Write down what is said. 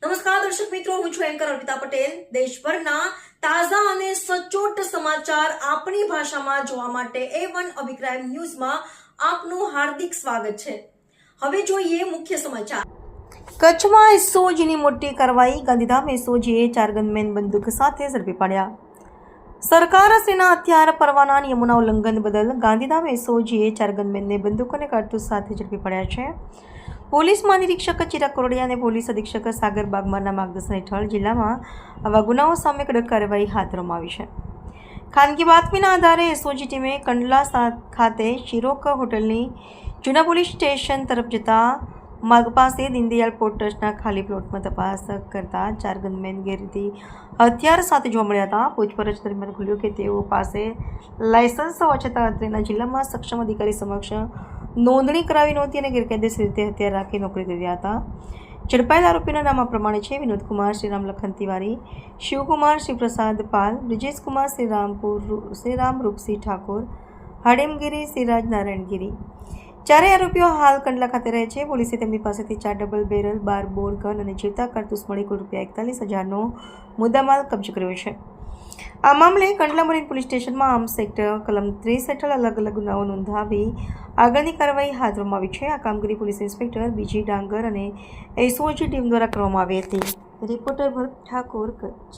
નમસ્કાર દર્શક મિત્રો, હું છું એન્કર અર્પિતા પટેલ। દેશભરના તાજા અને સચોટ સમાચાર આપણી ભાષામાં જોવા માટે A1 અભિપ્રાય ન્યૂઝમાં આપનું હાર્દિક સ્વાગત છે। હવે જોઈએ મુખ્ય સમાચાર। કચ્છમાં એસઓજીની મોટી કાર્યવાહી। ગાંધીધામ એસઓજીએ 4 ગનમેન બંદૂક સાથે ઝડપી પાડ્યા। સરકારશ્રીના હથિયાર પરવાના નિયમોના ઉલ્લંઘન બદલ ગાંધીધામ એસઓજીએ 4 ગનમેનને બંદૂક અને કારતૂસ સાથે ઝડપી પાડ્યા છે। પોલીસ મહાનિરીક્ષક ચિરાગ કોરડિયા અને પોલીસ અધિક્ષક સાગર બાગમારના માર્ગદર્શન હેઠળ જિલ્લામાં આવા ગુનાઓ સામે કડક કાર્યવાહી હાથ ધરવામાં આવી છે। ખાનગી બાતમીના આધારે એસઓજી ટીમે કંડલા ખાતે શિરોક હોટલની જૂના પોલીસ સ્ટેશન તરફ જતા માર્ગ પાસે દીનદયાળ પોર્ટ ટ્રસ્ટના ખાલી પ્લોટમાં તપાસ કરતા 4 ગનમેન ગેરરીતિ હથિયાર સાથે જોવા મળ્યા હતા। પૂછપરછ દરમિયાન ખુલ્યું કે તેઓ પાસે લાયસન્સ હોવા છતાં અત્રેના જિલ્લામાં સક્ષમ અધિકારી સમક્ષ નોંધણી કરાવી નહોતી અને ગેરકાયદેસર રીતે હથિયાર રાખી નોકરી કરી રહ્યા હતા। ઝડપાયેલા આરોપીના નામ આ પ્રમાણે છે: વિનોદ કુમાર શ્રીરામ લખન તિવારી, શિવકુમાર શિવપ્રસાદ પાલ, બ્રિજેશ કુમાર શ્રીરામ રૂપસિંહ ઠાકોર, હાડેમગીરી શ્રીરાજ નારાયણગીરી। ચારેય આરોપીઓ હાલ કંડલા ખાતે રહે છે। પોલીસે તેમની પાસેથી 4 ડબલ બેરલ 12 બોર ગન અને જીવતા કારતૂસ મળી કુલ ₹41,000નો મુદ્દામાલ કબજે કર્યો છે। આ મામલે કંડલા મરીન પોલીસ સ્ટેશનમાં આર્મ્સ એક્ટ કલમ 30 હેઠળ અલગ અલગ ગુનાઓ નોંધાવી આગળની કાર્યવાહી હાથ ધરવામાં આવી છે। આ કામગીરી પોલીસ ઇન્સ્પેક્ટર બીજી ડાંગર અને એસઓજી ટીમ દ્વારા કરવામાં આવી હતી। રિપોર્ટર ભરત ઠાકોર, કચ્છ।